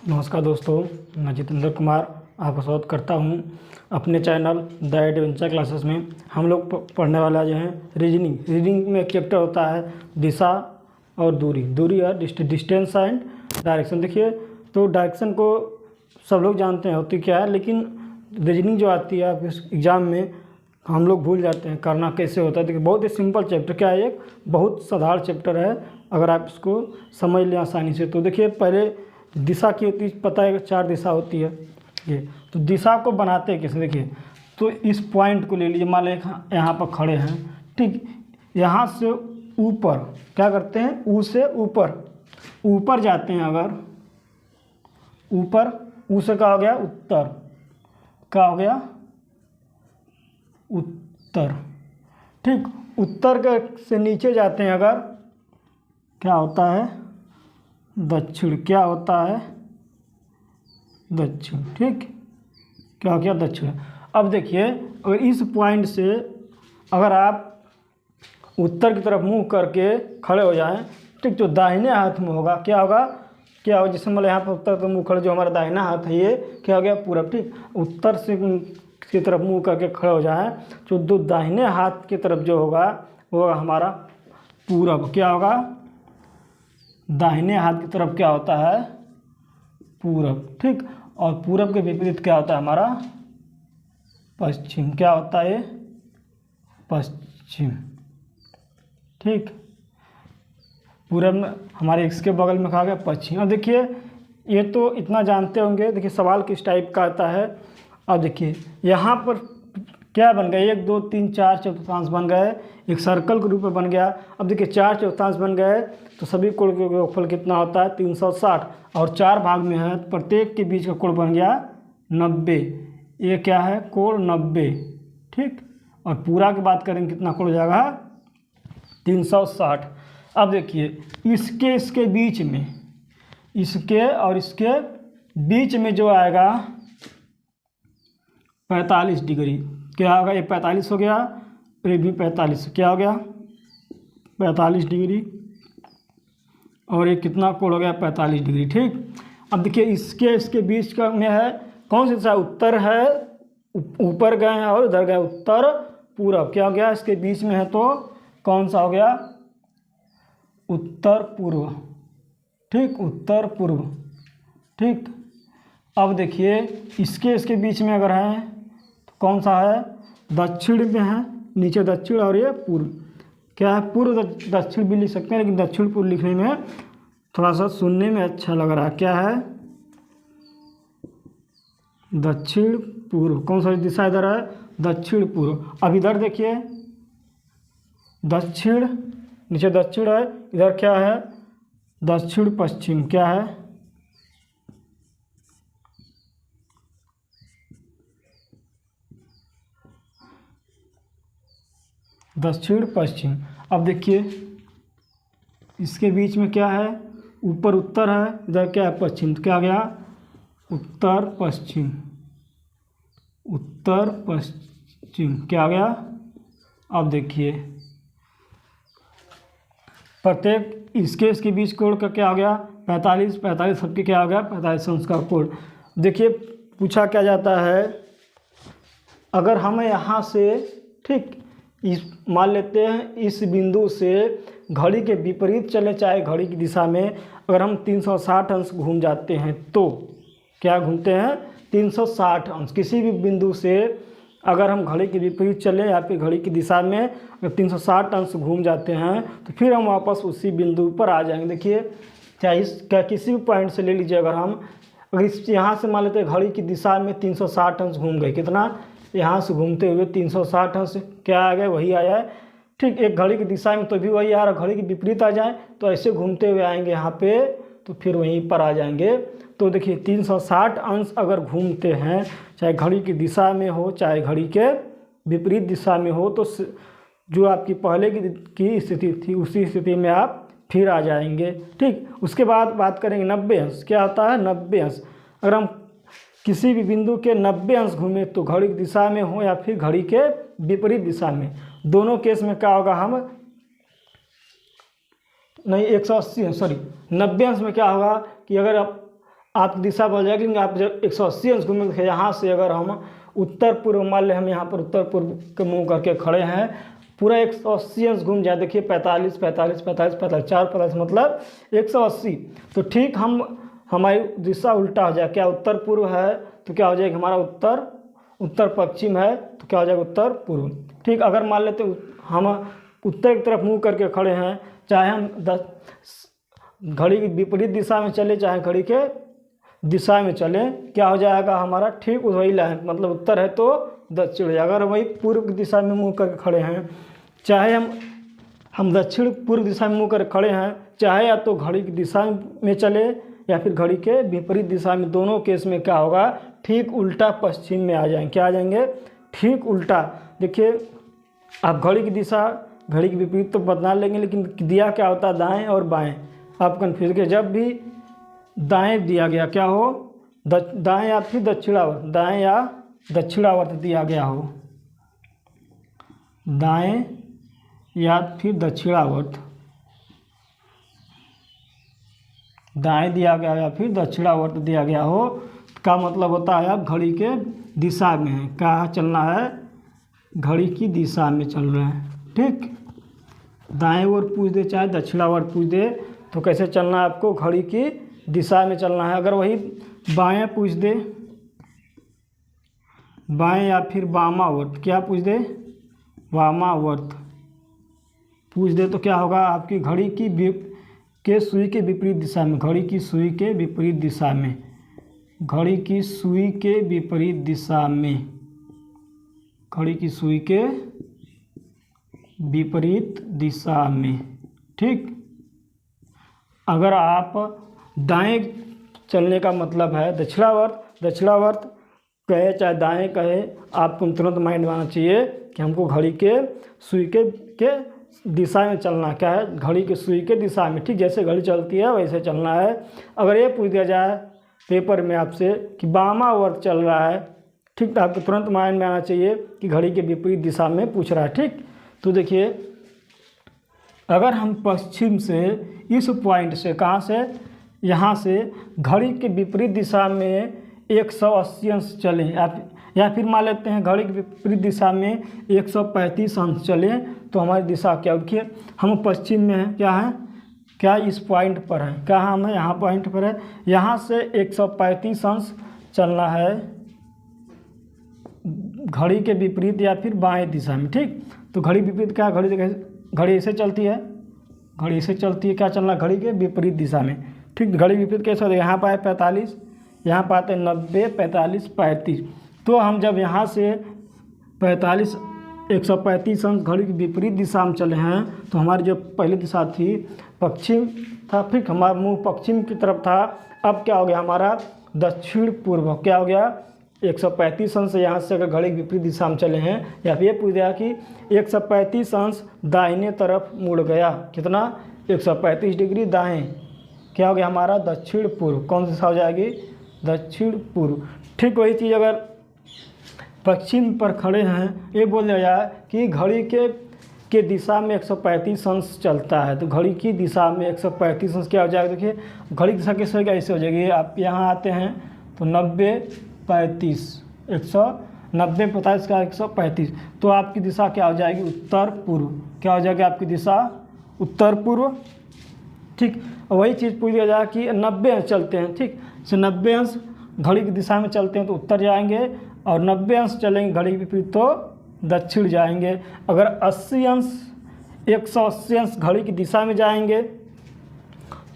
नमस्कार दोस्तों, मैं जितेंद्र कुमार आपका स्वागत करता हूं अपने चैनल द एडवेंचर क्लासेस में। हम लोग पढ़ने वाला जो है रीजनिंग में एक चैप्टर होता है दिशा और दूरी और डिस्टेंस एंड डायरेक्शन। देखिए, तो डायरेक्शन को सब लोग जानते हैं होती क्या है, लेकिन रीजनिंग जो आती है आप इस एग्ज़ाम में हम लोग भूल जाते हैं करना कैसे होता है। देखिए, बहुत ही सिंपल चैप्टर क्या है, एक बहुत साधारण चैप्टर है अगर आप इसको समझ लें आसानी से। तो देखिए, पहले दिशा की होती है, पता है 4 दिशा होती है ये। तो दिशा को बनाते हैं कैसे, देखिए तो इस पॉइंट को ले लीजिए, मान लें यहाँ पर खड़े हैं, ठीक। यहाँ से ऊपर क्या करते हैं, ऊ से ऊपर जाते हैं। अगर ऊपर ऊ से क्या हो गया, उत्तर, क्या हो गया, उत्तर, ठीक। उत्तर के से नीचे जाते हैं अगर, क्या होता है, दक्षिण, क्या होता है, दक्षिण, ठीक। क्या हो गया, दक्षिण। अब देखिए, अगर इस पॉइंट से अगर आप उत्तर की तरफ मुंह करके खड़े हो जाएं, ठीक, तो दाहिने हाथ में होगा, क्या होगा, जैसे मतलब यहाँ पर उत्तर तो मुंह खड़े, जो हमारा दाहिना हाथ है ये क्या हो गया, पूरब, ठीक। उत्तर से की तरफ मुंह करके खड़े हो जाएं, तो दो दाहिने हाथ की तरफ जो होगा वो हमारा पूरब, क्या होगा, दाहिने हाथ की तरफ क्या होता है, पूरब, ठीक। और पूरब के विपरीत क्या होता है हमारा, पश्चिम, क्या होता है, पश्चिम, ठीक। पूरब में हमारे इसके बगल में कहा गया पश्चिम। अब देखिए, ये तो इतना जानते होंगे। देखिए, सवाल किस टाइप का आता है। अब देखिए, यहाँ पर क्या बन गया, 1 2 3 4 चतुर्थांश बन गए, एक सर्कल के रूप में बन गया। अब देखिए, 4 चतुर्थांश बन गए तो सभी कोण का योगफल कितना होता है, 360, और 4 भाग में है, प्रत्येक के बीच का कोण बन गया 90। ये क्या है, कोण 90, ठीक। और पूरा की बात करेंगे कितना कोण हो जाएगा, 360। अब देखिए, इसके बीच में, इसके और इसके बीच में जो आएगा 45 डिग्री, क्या होगा, ये 45 हो गया, ये भी 45, क्या हो गया, 45 डिग्री, और ये कितना कोण हो गया, 45 डिग्री, ठीक। अब देखिए, इसके बीच का में है कौन सी दिशा, उत्तर है, ऊपर गए हैं और इधर गए, उत्तर पूरब, क्या हो गया, इसके बीच में है तो कौन सा हो गया, उत्तर पूर्व, ठीक, उत्तर पूर्व, ठीक। अब देखिए, इसके बीच में अगर है तो कौन सा है, दक्षिण में है, नीचे दक्षिण और ये पूर्व, क्या है, पूर्व दक्षिण भी लिख सकते हैं, लेकिन दक्षिण पूर्व लिखने में थोड़ा सा सुनने में अच्छा लग रहा है। क्या है, दक्षिण पूर्व, कौन सा दिशा इधर है, दक्षिण पूर्व। अब इधर देखिए, दक्षिण, नीचे दक्षिण है, इधर क्या है, दक्षिण पश्चिम, क्या है, दक्षिण पश्चिम। अब देखिए, इसके बीच में क्या है, ऊपर उत्तर है, इधर क्या है, पश्चिम, तो क्या आ गया, उत्तर पश्चिम, उत्तर पश्चिम, क्या आ गया। अब देखिए, प्रत्येक इसके बीच कोण का क्या हो गया, 45 सबके क्या हो गया, 45 अंश का कोण। देखिए, पूछा क्या जाता है, अगर हमें यहाँ से, ठीक, इस मान लेते हैं इस बिंदु से घड़ी के विपरीत चले, चाहे घड़ी की दिशा में, अगर हम 360 अंश घूम जाते हैं तो क्या घूमते हैं, 360 अंश। किसी भी बिंदु से अगर हम घड़ी के विपरीत चले या फिर घड़ी की दिशा में अगर 360 अंश घूम जाते हैं तो फिर हम वापस उसी बिंदु पर आ जाएंगे। देखिए, चाहे किसी भी पॉइंट से ले लीजिए, अगर हम इस यहाँ से मान लेते हैं घड़ी की दिशा में 360 अंश घूम गए, कितना, यहाँ से घूमते हुए 360 अंश क्या आ गए, वही आया है, ठीक। एक घड़ी की दिशा में तो भी वही आ रहा, घड़ी के विपरीत आ जाए तो ऐसे घूमते हुए आएंगे यहाँ पे, तो फिर वहीं पर आ जाएंगे। तो देखिए, 360 अंश अगर घूमते हैं, चाहे घड़ी की दिशा में हो चाहे घड़ी के विपरीत दिशा में हो, तो जो आपकी पहले की स्थिति थी उसी स्थिति में आप फिर आ जाएंगे, ठीक। उसके बाद बात करेंगे 90 अंश, क्या होता है, 90 अंश। अगर हम किसी भी बिंदु के 90 अंश घूमे तो घड़ी की दिशा में हो या फिर घड़ी के विपरीत दिशा में, दोनों केस में क्या होगा, हम नहीं 180, सॉरी 90 अंश में क्या होगा कि अगर आप आपकी दिशा बदल जाएगी, लेकिन आप जब 180 अंश घूमेंगे, देखिए यहाँ से अगर हम उत्तर पूर्व, मान लें हम यहाँ पर उत्तर पूर्व के मुँह करके खड़े हैं, पूरा 180 अंश घूम जाए। देखिए 45 45 45 45 4 45 मतलब 180। तो ठीक हमारी दिशा उल्टा हो जाए। क्या उत्तर पूर्व है तो क्या हो जाएगा हमारा उत्तर पश्चिम है तो क्या हो जाएगा उत्तर पूर्व। ठीक, अगर मान लेते हम उत्तर की तरफ मुँह करके खड़े हैं, चाहे हम घड़ी की विपरीत दिशा में चले चाहे घड़ी के दिशा में चले, क्या हो जाएगा हमारा ठीक वही लाइन, मतलब उत्तर है तो दक्षिण हो जाएगा। अगर वही पूर्व की दिशा में मुँह करके खड़े हैं, चाहे हम दक्षिण पूर्व दिशा में मुँह कर खड़े हैं, चाहे या तो घड़ी की दिशा में चले या फिर घड़ी के विपरीत दिशा में, दोनों केस में क्या होगा ठीक उल्टा पश्चिम में आ जाएंगे। क्या आ जाएंगे ठीक उल्टा। देखिए आप घड़ी की दिशा घड़ी के विपरीत तो बदला लेंगे, लेकिन दिया क्या होता है दाएँ और बाएँ। आप कन्फ्यूज के जब भी दाएं दिया गया क्या हो, दाएं या फिर दक्षिणावर्त, दाएं या दक्षिणावर्त दिया गया हो, दाएं या फिर दक्षिणावर्त, दाएं दिया गया या फिर दक्षिणावर्त दिया गया हो, का मतलब होता है आप घड़ी के दिशा में है। क्या चलना है, घड़ी की दिशा में चल रहे हैं। ठीक, दाएं ओर पूछ दे चाहे दक्षिणावर्त पूछ दे तो कैसे चलना है आपको, घड़ी की दिशा में चलना है। अगर वही बाएं पूछ दे, बाएं या फिर वामावर्त, क्या पूछ दे वामावर्त पूछ दे तो क्या होगा आपकी घड़ी के सुई के विपरीत दिशा में, घड़ी की सुई के विपरीत दिशा में, घड़ी की सुई के विपरीत दिशा में, घड़ी की सुई के विपरीत दिशा में। ठीक, अगर आप दाएं चलने का मतलब है दक्षिणावर्त कहे चाहे दाएं कहे, आपको तुरंत माइंड में आना चाहिए कि हमको घड़ी के सुई के दिशा में चलना। क्या है, घड़ी के सुई के दिशा में। ठीक, जैसे घड़ी चलती है वैसे चलना है। अगर ये पूछ दिया जाए पेपर में आपसे कि वामावर्त चल रहा है, ठीक, तो आपको तुरंत माइंड में आना चाहिए कि घड़ी के विपरीत दिशा में पूछ रहा है। ठीक, तो देखिए अगर हम पश्चिम से इस पॉइंट से, कहाँ से, यहाँ से घड़ी के विपरीत दिशा में 180 अंश चलें, या फिर मान लेते हैं घड़ी के विपरीत दिशा में 135 अंश चलें, तो हमारी दिशा क्या देखिए, हम पश्चिम में हैं, क्या है, क्या इस पॉइंट पर है, क्या हम है यहाँ पॉइंट पर है, यहाँ से 135 अंश चलना है घड़ी के विपरीत या फिर बाएं दिशा में। ठीक, तो घड़ी विपरीत क्या, घड़ी ऐसे चलती है, घड़ी ऐसे चलती है, क्या चलना घड़ी के विपरीत दिशा में। ठीक, घड़ी विपरीत कैसे होता है, यहाँ पर है 45, यहाँ पर आते हैं 90 45 35। तो हम जब यहाँ से 135 अंश घड़ी की विपरीत दिशा में चले हैं, तो हमारी जो पहली दिशा थी पश्चिम था, फिर हमारा मुँह पश्चिम की तरफ था। अब क्या हो गया हमारा दक्षिण पूर्व, क्या हो गया 135 अंश यहाँ से अगर घड़ी की विपरीत दिशा में चले हैं, या फिर ये पूछ दिया कि 135 अंश दाहिने तरफ मुड़ गया, कितना 135 डिग्री दाएं, क्या हो गया हमारा दक्षिण पूर्व। कौन सी दिशा हो जाएगी, दक्षिण पूर्व। ठीक, वही चीज़ अगर पश्चिम पर खड़े हैं, ये बोल दिया जाए कि घड़ी के दिशा में 135 अंश चलता है, तो घड़ी की दिशा में 135 अंश क्या हो जाएगा, देखिए घड़ी की दिशा कैसे होगी, ऐसे हो जाएगी। आप यहाँ आते हैं तो 90 35 190 45 का 135, तो आपकी दिशा क्या हो जाएगी उत्तर पूर्व। क्या हो जाएगी आपकी दिशा उत्तर पूर्व। ठीक, वही चीज़ पूछ दिया जाए कि 90 अंश चलते हैं, ठीक, से 90 अंश घड़ी की दिशा में चलते हैं तो उत्तर जाएंगे, और 90 अंश चलेंगे घड़ी के विपरीत तो दक्षिण जाएंगे। अगर 80 अंश 180 अंश घड़ी की दिशा में जाएंगे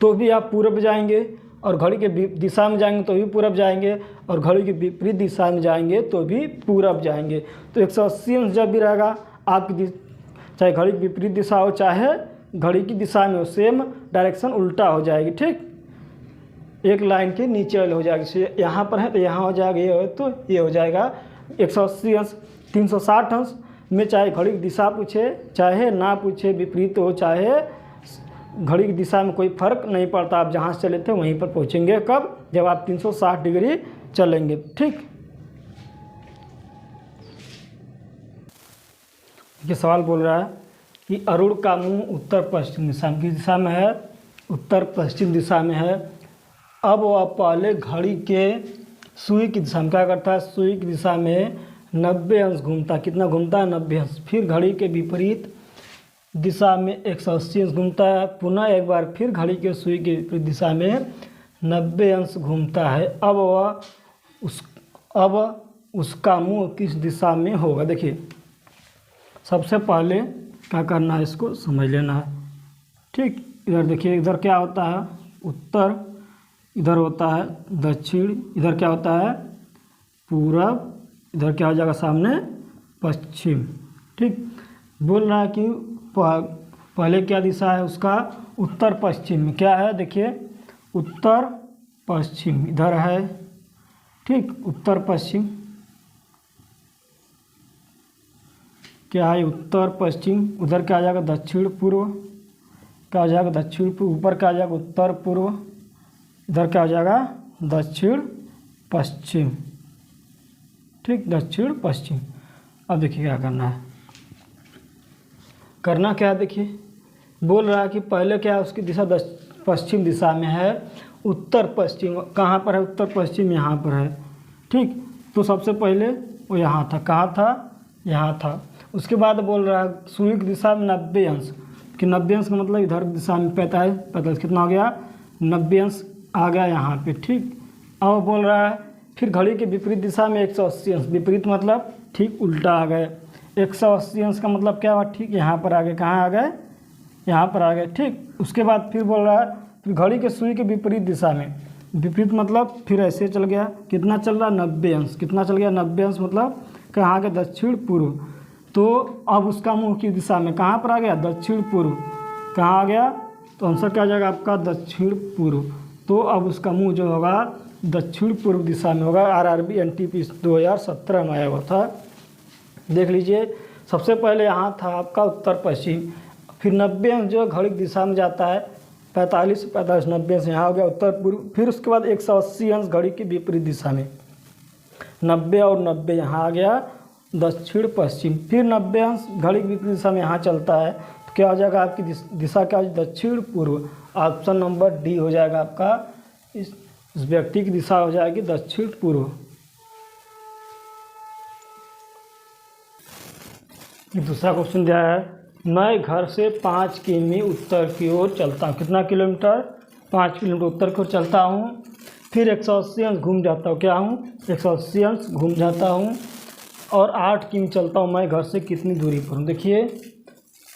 तो भी आप पूर्व जाएंगे, और घड़ी के दिशा में जाएंगे तो भी पूरब जाएंगे, और घड़ी के विपरीत दिशा में जाएंगे तो भी पूरब जाएंगे। तो 180 अंश जब भी रहेगा आपकी, चाहे घड़ी की विपरीत दिशा हो चाहे घड़ी की दिशा में हो, सेम डायरेक्शन उल्टा हो जाएगी। ठीक, एक लाइन के नीचे वाले हो जाएगी, यहाँ पर है तो यहाँ हो जाएगा, ये हो तो ये हो जाएगा 180 अंश। 360 अंश में चाहे घड़ी की दिशा पूछे चाहे ना पूछे, विपरीत हो चाहे घड़ी की दिशा में कोई फर्क नहीं पड़ता, आप जहाँ से चले थे वहीं पर पहुँचेंगे। कब, जब आप 360 डिग्री चलेंगे। ठीक, ये सवाल बोल रहा है कि अरुण का मुंह उत्तर पश्चिम दिशा की दिशा में है, उत्तर पश्चिम दिशा में है। अब वह पहले घड़ी के सुई की दिशा में क्या करता है, सुई की दिशा में 90 अंश घूमता है। कितना घूमता है, 90 अंश। फिर घड़ी के विपरीत दिशा में 180 अंश घूमता है। पुनः एक बार फिर घड़ी के सुई के विपरीत दिशा में 90 अंश घूमता है। अब उसका मुंह किस दिशा में होगा। देखिए सबसे पहले क्या करना है, इसको समझ लेना है। ठीक, इधर देखिए, इधर क्या होता है, उत्तर, इधर होता है दक्षिण, इधर क्या होता है पूरब, इधर क्या हो जाएगा सामने पश्चिम। ठीक, बोल रहा है कि पहले क्या दिशा है उसका, उत्तर पश्चिम में क्या है, देखिए उत्तर पश्चिम इधर है। ठीक, उत्तर पश्चिम क्या है, उत्तर पश्चिम। उधर क्या आ जाएगा दक्षिण पूर्व, क्या हो जाएगा दक्षिण पूर्व। ऊपर क्या आ जाएगा उत्तर पूर्व, इधर क्या हो जाएगा दक्षिण पश्चिम। ठीक, दक्षिण पश्चिम। अब देखिए क्या करना है, करना क्या है, देखिए बोल रहा है कि पहले क्या है उसकी दिशा पश्चिम दिशा में है। उत्तर पश्चिम कहाँ पर है, उत्तर पश्चिम यहाँ पर है। ठीक, तो सबसे पहले वो यहाँ था, कहाँ था, यहाँ था। उसके बाद बोल रहा है सुई की दिशा में 90 अंश, कि 90 अंश का मतलब इधर दिशा में 45 कितना हो गया, 90 अंश आ गया यहाँ पे। ठीक, अब बोल रहा है फिर घड़ी के विपरीत दिशा में 180 अंश, विपरीत मतलब ठीक उल्टा आ गए। 180 अंश का मतलब क्या हुआ, ठीक यहाँ पर आ गए, कहाँ आ गए, यहाँ पर आ गए। ठीक, उसके बाद फिर बोल रहा है फिर घड़ी के सुई के विपरीत दिशा में, विपरीत मतलब फिर ऐसे चल गया, कितना चल रहा 90 अंश, कितना चल गया 90 अंश मतलब कहाँ के दक्षिण पूर्व। तो अब उसका मुँह की दिशा में कहाँ पर आ गया, दक्षिण पूर्व। कहाँ आ गया, तो आंसर क्या आ जाएगा आपका दक्षिण पूर्व। तो अब उसका मुँह जो होगा दक्षिण पूर्व दिशा में होगा। RRB NTP 2017 में आया हुआ था, देख लीजिए। सबसे पहले यहाँ था आपका उत्तर पश्चिम, फिर 90 अंश जो घड़ी की दिशा में जाता है, 45 90 अंश यहाँ हो गया उत्तर पूर्व। फिर उसके बाद 180 अंश घड़ी की विपरीत दिशा में, 90 और 90 यहाँ आ गया दक्षिण पश्चिम। फिर 90 अंश घड़ी की विपरीत दिशा में यहाँ चलता है, तो क्या हो जाएगा आपकी दिशा क्या हो, दक्षिण पूर्व। ऑप्शन नंबर डी हो जाएगा आपका, इस व्यक्ति की दिशा हो जाएगी दक्षिण पूर्व। दूसरा क्वेश्चन दिया है, मैं घर से 5 किमी उत्तर की ओर चलता हूँ। कितना किलोमीटर, 5 किलोमीटर उत्तर की ओर चलता हूँ। फिर 180 अंश घूम जाता हूँ, क्या हूँ 180 अंश घूम जाता हूँ और 8 किमी चलता हूँ। मैं घर से कितनी दूरी पर हूँ। देखिए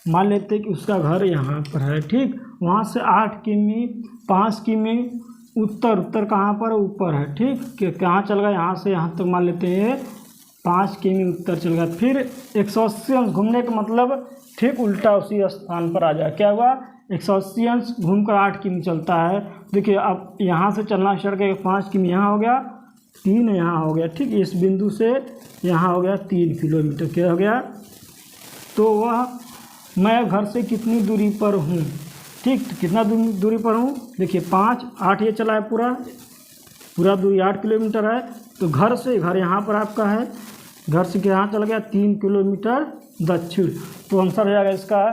मान लेते हैं कि उसका घर यहाँ पर है। ठीक, वहाँ से 8 किमी, 5 किमी उत्तर, उत्तर कहाँ पर, ऊपर है। ठीक, कि कहाँ चल गया, यहाँ से यहाँ तक मान लेते हैं 5 किमी उत्तर चल गया। फिर 180 अंश घूमने का मतलब ठीक उल्टा उसी स्थान पर आ जाए। क्या हुआ, 180 अंश घूमकर 8 किमी चलता है। देखिए अब यहाँ से चलना स्टार्ट करके 5 किमी यहाँ हो गया, 3 यहाँ हो गया। ठीक, इस बिंदु से यहाँ हो गया 3 किलोमीटर। क्या हो गया, तो वह मैं घर से कितनी दूरी पर हूँ। ठीक, तो कितना दूरी पर हूँ, देखिए 5 8 ये चला है, पूरा दूरी 8 किलोमीटर है। तो घर से, घर यहाँ पर आपका है, घर से यहाँ चल गया 3 किलोमीटर दक्षिण। तो आंसर हो जाएगा इसका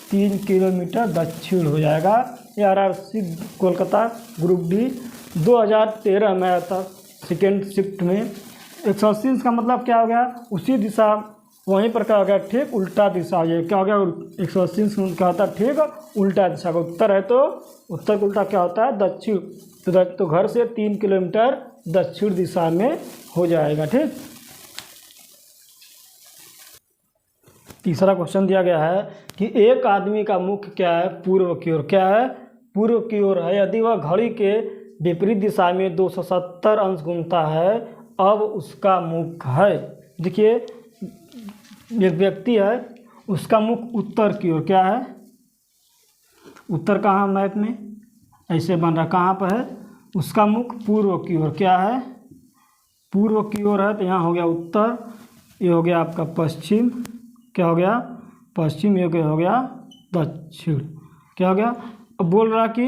3 किलोमीटर दक्षिण हो जाएगा। ये RRC कोलकाता ग्रुप डी 2013 में आया था, सेकेंड शिफ्ट में। 180 का मतलब क्या हो गया, उसी दिशा वहीं पर क्या हो गया, ठीक उल्टा दिशा हो जाएगा। क्या हो गया, 180 क्या होता है, ठीक उल्टा दिशा का। उत्तर है तो उत्तर का उल्टा क्या होता है, दक्षिण। तो घर से 3 किलोमीटर दक्षिण दिशा में हो जाएगा। ठीक, तीसरा क्वेश्चन दिया गया है कि एक आदमी का मुख क्या है, पूर्व की ओर। क्या है, पूर्व की ओर है। यदि वह घड़ी के विपरीत दिशा में 270 अंश घूमता है, अब उसका मुख है। देखिए एक व्यक्ति है, उसका मुख उत्तर की ओर। क्या है, उत्तर कहाँ मैप में ऐसे बन रहा, कहाँ पर है, उसका मुख पूर्व की ओर। क्या है, पूर्व की ओर है, तो यहाँ हो गया उत्तर, ये हो गया आपका पश्चिम। क्या हो गया, पश्चिम, ये हो गया दक्षिण। क्या हो गया, अब बोल रहा कि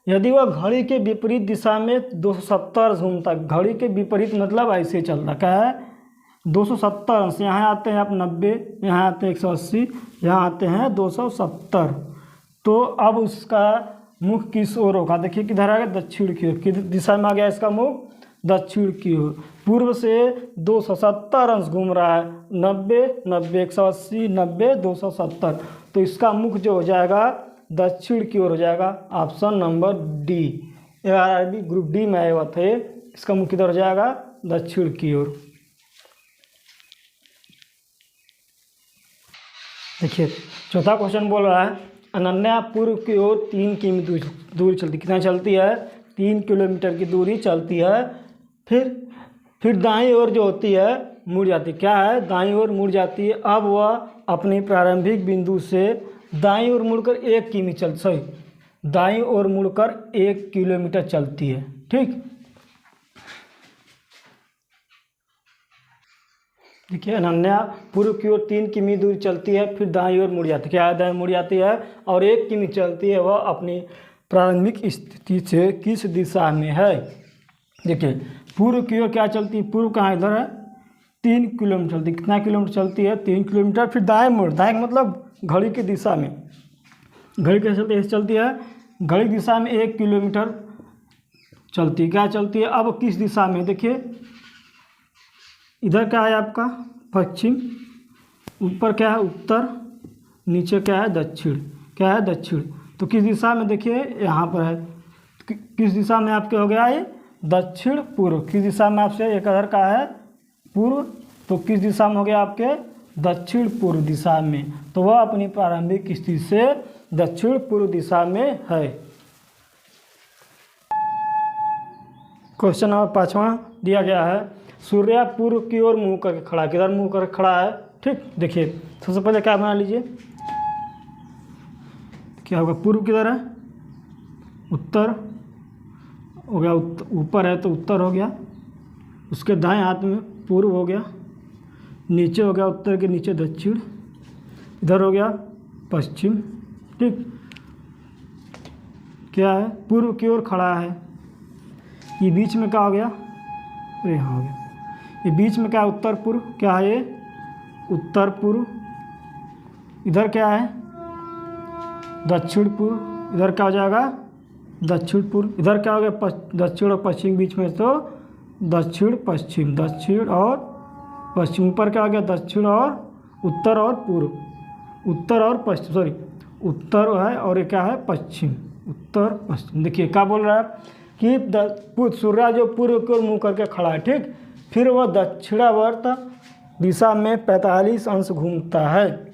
यदि वह घड़ी के विपरीत दिशा में 270 घूमता, घड़ी के विपरीत मतलब ऐसे चलता। क्या है, 270 अंश, यहाँ आते हैं आप 90, यहाँ आते हैं 180, यहाँ आते हैं 270। तो अब उसका मुख किस ओर होगा, देखिए किधर आ गया, दक्षिण की ओर, किस दिशा में आ गया इसका मुख, दक्षिण की ओर। पूर्व से 270 अंश घूम रहा है, 90 90 180 90 270, तो इसका मुख जो हो जाएगा दक्षिण की ओर हो जाएगा। Option number D, ARRB group D में आया हुआ था, इसका मुख किधर हो जाएगा, दक्षिण की ओर। देखिए चौथा क्वेश्चन बोल रहा है अनन्या पूर्व की ओर 3 किमी दूरी चलती, कितना चलती है, 3 किलोमीटर की दूरी चलती है। फिर दाईं ओर जो होती है मुड़ जाती है, क्या है, दाईं ओर मुड़ जाती है। अब वह अपनी प्रारंभिक बिंदु से दाईं ओर मुड़कर 1 किमी दाईं ओर मुड़कर 1 किलोमीटर चलती है। ठीक, देखिए अनन्या पूर्व की ओर 3 किमी दूरी चलती है, फिर दाईं ओर मुड़ जाती है, क्या है, दाईं मुड़ जाती है और 1 किमी चलती है। वह अपनी प्रारंभिक स्थिति से किस दिशा में है। देखिए पूर्व की ओर क्या चलती है, पूर्व कहाँ इधर है, 3 किलोमीटर चलती है, कितना किलोमीटर चलती है, 3 किलोमीटर। फिर दाएं मुड़, दाएं मतलब घड़ी की दिशा में, घड़ी कैसे चलती है, घड़ी की दिशा में 1 किलोमीटर चलती है, क्या चलती है। अब किस दिशा में, देखिए इधर क्या है आपका पश्चिम, ऊपर क्या है उत्तर, नीचे क्या है दक्षिण, क्या है दक्षिण। तो किस दिशा में, देखिए यहाँ पर है, किस दिशा में आपके हो गया ये, दक्षिण पूर्व। किस दिशा में आपसे, एक इधर का है पूर्व, तो किस दिशा में हो गया आपके, दक्षिण पूर्व दिशा में। तो वह अपनी प्रारंभिक स्थिति से दक्षिण पूर्व दिशा में है। क्वेश्चन नंबर 5वां दिया गया है सूर्य पूर्व की ओर मुंह करके खड़ा है, किधर मुंह करके खड़ा है। ठीक, देखिए सबसे पहले क्या बना लीजिए, क्या होगा, पूर्व किधर है, उत्तर हो गया, ऊपर है तो उत्तर हो गया, उसके दाएं हाथ में पूर्व हो गया, नीचे हो गया उत्तर के नीचे दक्षिण, इधर हो गया पश्चिम। ठीक, क्या है, पूर्व की ओर खड़ा है, ये बीच में क्या हो गया, अरे यहाँ हो गया, ये बीच में क्या है, उत्तर पूर्व, क्या है ये, उत्तर पूर्व। इधर क्या है, दक्षिण पूर्व, इधर क्या हो जाएगा, दक्षिण पूर्व। इधर क्या हो गया, दक्षिण और पश्चिम बीच में, तो दक्षिण पश्चिम, दक्षिण और पश्चिम। ऊपर क्या हो गया, दक्षिण और उत्तर और पूर्व, उत्तर और पश्चिम, सॉरी उत्तर है और ये क्या है पश्चिम, उत्तर पश्चिम। देखिए क्या बोल रहा है कि सूर्य जो पूर्व की ओर मुँह करके खड़ा है, ठीक, फिर वह दक्षिणावर्त दिशा में 45 अंश घूमता है।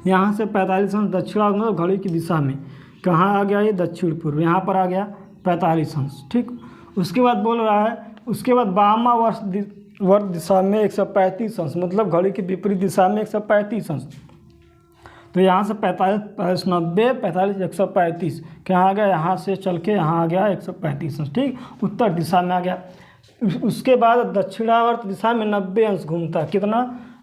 यहाँ से 45 अंश दक्षिणावर्त घड़ी की दिशा में, कहाँ आ गया ये, दक्षिण पूर्व, यहाँ पर आ गया 45 अंश। ठीक, उसके बाद बोल रहा है, उसके बाद वामावर्त दिशा में 135 अंश, मतलब घड़ी की विपरीत दिशा में 135 अंश। तो यहाँ से 45 45 90 45 135, कहाँ आ गया, यहाँ से चल के यहाँ आ गया 135 अंश। ठीक, उत्तर दिशा में आ गया। उसके बाद दक्षिणावर्त दिशा में 90 अंश घूमता है, कितना,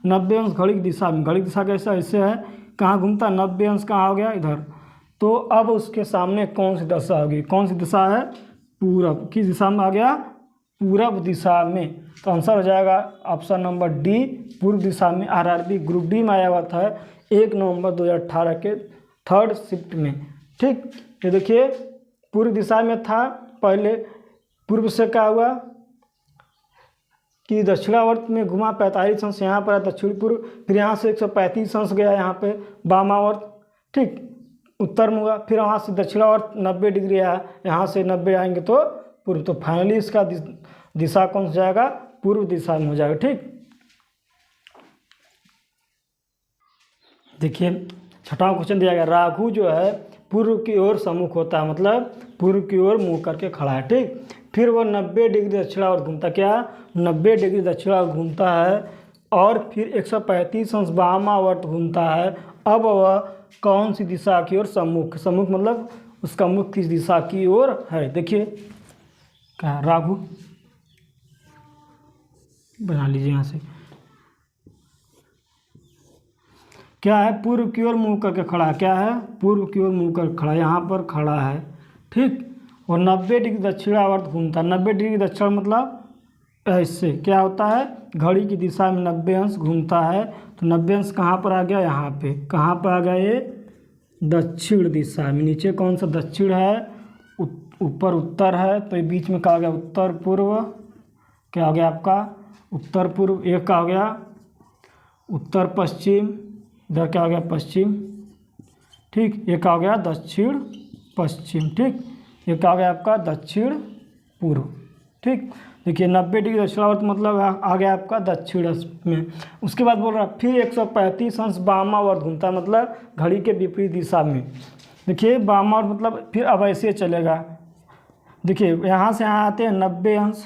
90 अंश घड़ी की दिशा में। घड़ी की दिशा कैसा, ऐसे है, कहाँ घूमता, 90 अंश कहाँ हो गया, इधर। तो अब उसके सामने कौन सी दिशा होगी, कौन सी दिशा है, पूरब। किस दिशा में आ गया, पूरब दिशा में। तो आंसर हो जाएगा ऑप्शन नंबर डी, पूर्व दिशा में। आरआरबी ग्रुप डी में आया हुआ था 1 नवंबर 2018 के 3rd शिफ्ट में। ठीक, ये देखिए पूर्व दिशा में था, पहले पूर्व से क्या हुआ कि दक्षिणावर्त में घुमा 45 अंश, यहाँ पर दक्षिण पूर्व, फिर यहाँ से 135 अंश गया यहाँ पे वामावर्त। ठीक, उत्तर में हुआ, फिर वहाँ से दक्षिणावर्त 90 डिग्री आया, यहाँ से 90 आएंगे तो पूर्व। तो फाइनली इसका दिशा कौन सा जाएगा, पूर्व दिशा में हो जाएगा। ठीक, देखिए छठा क्वेश्चन दिया गया, राघु जो है पूर्व की ओर सम्मुख होता है, मतलब पूर्व की ओर मुँह करके खड़ा है। ठीक, फिर वह 90 डिग्री दक्षिणावर्त घूमता, क्या 90 डिग्री दक्षिणावर्त घूमता है, और फिर 135 अंश वामावर्त घूमता है। अब वह कौन सी दिशा की ओर सम्मुख, सम्मुख मतलब उसका मुख किस दिशा की ओर है। देखिए क्या, राघु बना लीजिए यहाँ से, क्या है, पूर्व की ओर मुँह करके खड़ा है, क्या है, पूर्व की ओर मुँह करके खड़ा, यहाँ पर खड़ा है। ठीक, और 90 डिग्री दक्षिणावर्त घूमता है। 90 डिग्री दक्षिण मतलब ऐसे क्या होता है, घड़ी की दिशा में 90 अंश घूमता है। तो 90 अंश कहाँ पर आ गया, यहाँ पे, कहाँ पर आ गया ये, दक्षिण दिशा में। नीचे कौन सा दक्षिण है, ऊपर उत्तर है, तो ये बीच में क्या हो गया उत्तर पूर्व, क्या हो गया आपका उत्तर पूर्व। एक का हो गया उत्तर पश्चिम, इधर क्या हो गया पश्चिम, ठीक। एक का हो गया दक्षिण पश्चिम, ठीक। एक का हो गया आपका दक्षिण पूर्व, ठीक। देखिए 90 डिग्री दक्षिणावर्त मतलब आ गया आपका दक्षिण में। उसके बाद बोल रहा फिर 135 अंश वामावर्त घूमता है, मतलब घड़ी के विपरीत दिशा में। देखिए वामावर्त मतलब फिर अब ऐसे चलेगा। देखिए यहाँ से यहाँ आते हैं 90 अंश,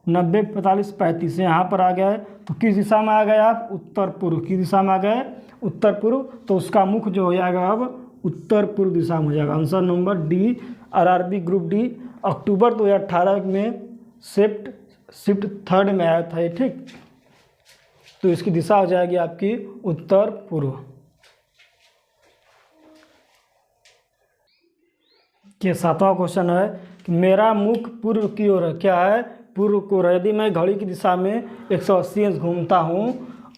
90 45 35 यहाँ पर आ गया है, तो किस दिशा में आ गए आप, उत्तर पूर्व। किस दिशा में आ गए, उत्तर पूर्व। तो उसका मुख जो हो जाएगा अब उत्तर पूर्व दिशा में हो जाएगा। Answer number D, RRB group D October 2018 में शिफ्ट 3rd में आया था ये, ठीक। तो इसकी दिशा हो जाएगी आपकी उत्तर पूर्व। के 7वां क्वेश्चन है कि मेरा मुख पूर्व की ओर है, क्या है पूर्व की ओर। यदि मैं घड़ी की दिशा में 180 अंश घूमता हूँ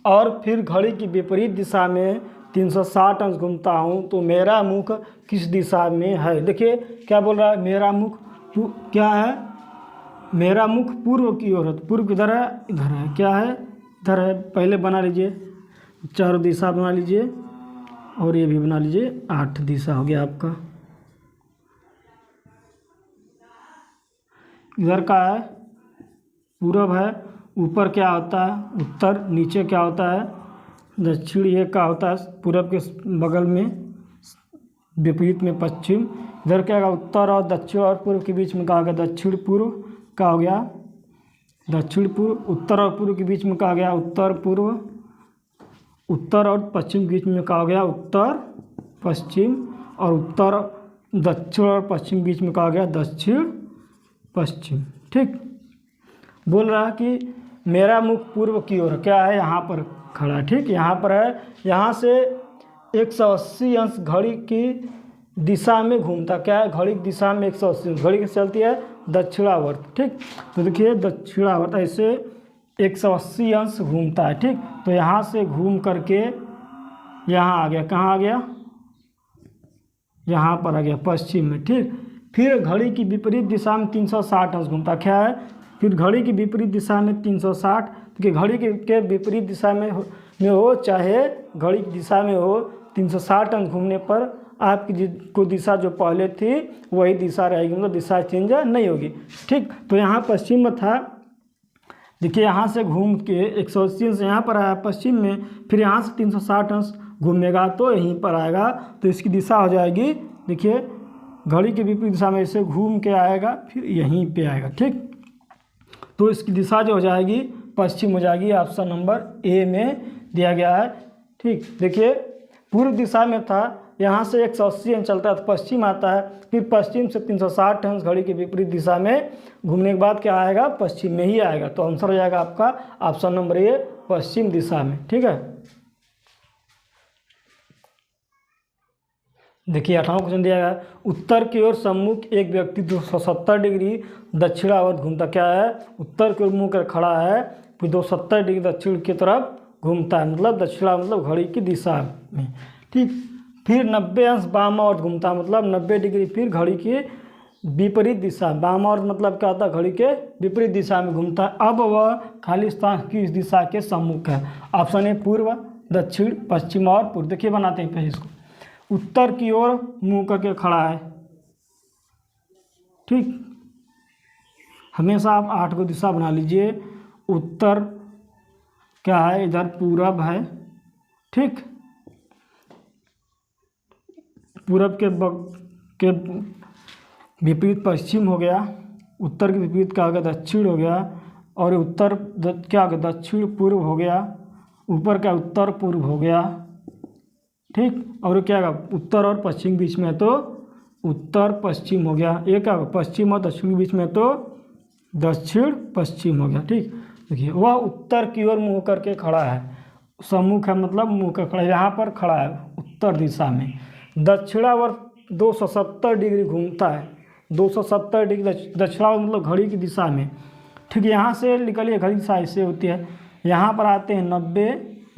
और फिर घड़ी की विपरीत दिशा में 360 अंश घूमता हूँ, तो मेरा मुख किस दिशा में है। देखिए क्या बोल रहा है, मेरा मुख क्या है, मेरा मुख पूर्व की ओर है। तो पूर्व किधर है, इधर है, क्या है इधर है। पहले बना लीजिए, चारों दिशा बना लीजिए और ये भी बना लीजिए, 8 दिशा हो गया आपका। इधर का है पूर्व है, ऊपर क्या होता है उत्तर, नीचे क्या होता है दक्षिण, ये क्या होता है पूर्व के बगल में, विपरीत में पश्चिम। इधर क्या होगा उत्तर और दक्षिण और पूर्व के बीच में क्या हो गया दक्षिण पूर्व, क्या हो गया दक्षिण पूर्व। उत्तर और पूर्व के बीच में क्या हो गया उत्तर पूर्व। उत्तर और पश्चिम के बीच में क्या हो गया उत्तर पश्चिम। और उत्तर दक्षिण और पश्चिम के बीच में क्या हो गया दक्षिण पश्चिम, ठीक। बोल रहा है कि मेरा मुख पूर्व की ओर, क्या है यहाँ पर खड़ा, ठीक। यहाँ पर है, यहाँ से 180 अंश घड़ी की दिशा में घूमता, क्या है घड़ी की दिशा में 180 अंश, घड़ी कैसे चलती है दक्षिणावर्त, ठीक। तो देखिए दक्षिणावर्त ऐसे 180 अंश घूमता है, ठीक। तो यहाँ से घूम करके यहाँ आ गया, कहाँ आ गया यहाँ पर आ गया पश्चिम में, ठीक। फिर घड़ी की विपरीत दिशा में 360 अंश घूमता, क्या है फिर घड़ी की विपरीत दिशा में 360, क्योंकि घड़ी के विपरीत दिशा में हो चाहे घड़ी की दिशा में हो, 360 अंश घूमने पर आपकी को दिशा जो पहले थी वही दिशा रहेगी, मतलब दिशा चेंज नहीं होगी, ठीक। तो यहाँ पश्चिम में था, देखिए यहाँ से घूम के 180 अंश यहाँ पर आया पश्चिम में, फिर यहाँ से 360 अंश घूमेगा तो यहीं पर आएगा, तो इसकी दिशा हो जाएगी, देखिए घड़ी के विपरीत दिशा में ऐसे घूम के आएगा फिर यहीं पे आएगा, ठीक। तो इसकी दिशा जो हो जाएगी पश्चिम हो जाएगी। ऑप्शन नंबर ए में दिया गया है, ठीक। देखिए पूर्व दिशा में था, यहाँ से 180 अंश चलता है तो पश्चिम आता है, फिर पश्चिम से 360 अंश घड़ी के विपरीत दिशा में घूमने के बाद क्या आएगा पश्चिम में ही आएगा। तो आंसर हो जाएगा आपका ऑप्शन नंबर ए पश्चिम दिशा में, ठीक है। देखिए 18वां क्वेश्चन दिया गया, उत्तर की ओर सम्मुख एक व्यक्ति 270 डिग्री दक्षिणावर्त घूमता, क्या है उत्तर की ओर मुँह कर खड़ा है, फिर 270 डिग्री दक्षिण की तरफ घूमता है, मतलब दक्षिणा मतलब घड़ी की दिशा में, ठीक। फिर 90 अंश वामावर्त घूमता है, मतलब 90 डिग्री फिर घड़ी की विपरीत दिशा, वामावर्त मतलब क्या होता है घड़ी के विपरीत दिशा में घूमता है। अब वह खाली स्थान किस दिशा के सम्मुख है। ऑप्शन ए पूर्व, दक्षिण, पश्चिम और पूर्व। देखिए बनाते हैं पहले इसको, उत्तर की ओर मुंह करके खड़ा है, ठीक। हमेशा आप 8 को दिशा बना लीजिए। उत्तर क्या है इधर पूरब है, ठीक। पूरब के विपरीत पश्चिम हो गया, उत्तर के विपरीत क्या हो गया दक्षिण हो गया, और उत्तर क्या हो गया दक्षिण पूर्व हो गया, ऊपर क्या उत्तर पूर्व हो गया, ठीक। और क्या होगा उत्तर और पश्चिम बीच में तो उत्तर पश्चिम हो गया, एक क्या पश्चिम और दक्षिण के बीच में तो दक्षिण पश्चिम हो गया, ठीक। देखिए वह उत्तर की ओर मुँह करके खड़ा है, सम्मुख है मतलब मुँह कर खड़ा है, यहाँ पर खड़ा है उत्तर दिशा में। दक्षिणावर्त 270 डिग्री घूमता है, 270 डिग्री दक्षिणावर्त मतलब घड़ी की दिशा में, ठीक। यहाँ से निकलिए घड़ी दिशा ऐसे होती है, यहाँ पर आते हैं 90,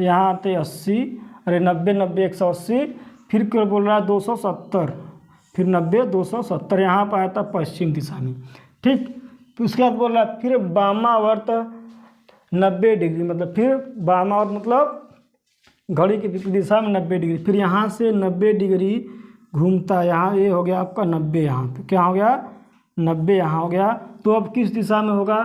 यहाँ आते हैं 80, अरे 90 90 180, फिर क्या बोल रहा है 270, फिर 90, 270 यहाँ पर आया था पश्चिम दिशा में। ठीक, तो उसके बाद बोल रहा है फिर वामावर्त 90 डिग्री, मतलब फिर वामावर्त मतलब घड़ी की विपरीत दिशा में 90 डिग्री, फिर यहाँ से 90 डिग्री घूमता है। यहाँ ये हो गया आपका 90, यहाँ पे क्या हो गया 90 यहाँ हो गया। तो अब किस दिशा में होगा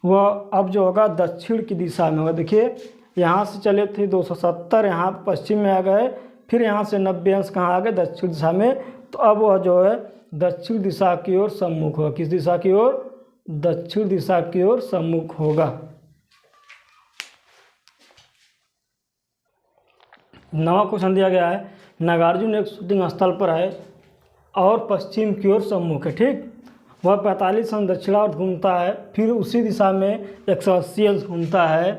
वह, अब जो होगा दक्षिण की दिशा में होगा। देखिए यहाँ से चले थे 270, यहाँ पश्चिम में आ गए, फिर यहाँ से 90 अंश कहाँ आ गए दक्षिण दिशा में। तो अब वह जो है दक्षिण दिशा की ओर सम्मुख होगा। किस दिशा की ओर? दक्षिण दिशा की ओर सम्मुख होगा। नवा क्वेश्चन दिया गया है, नागार्जुन एक शूटिंग स्थल पर है और पश्चिम की ओर सम्मुख है। ठीक, वह 45 अंश दक्षिणावर्त घूमता है, फिर उसी दिशा में 180 अंश घूमता है।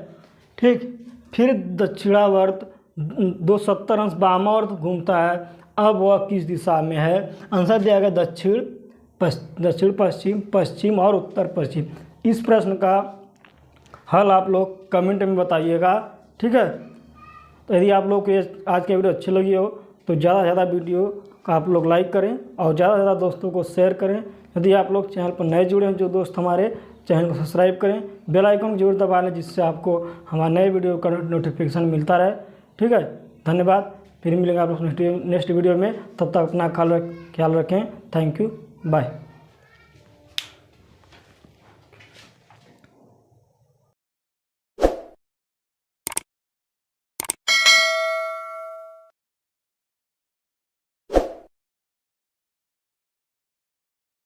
ठीक, फिर दक्षिणावर्त 270 अंश वामावर्त घूमता है। अब वह किस दिशा में है? आंसर दिया गया दक्षिण पश्चिम, पश्चिम और उत्तर पश्चिम। इस प्रश्न का हल आप लोग कमेंट में बताइएगा। ठीक है, तो यदि आप लोग को ये आज की वीडियो अच्छी लगी हो तो ज़्यादा से ज़्यादा वीडियो का आप लोग लाइक करें और ज़्यादा से ज़्यादा दोस्तों को शेयर करें। यदि आप लोग चैनल पर नए जुड़े हैं जो दोस्त हमारे, चैनल को सब्सक्राइब करें, बेल आइकन को जरूर दबा लें जिससे आपको हमारे नए वीडियो का नोटिफिकेशन मिलता रहे। ठीक है, धन्यवाद। फिर मिलेंगे आप लोग नेक्स्ट वीडियो में। तब तक अपना ख्याल रखें। Thank you, bye.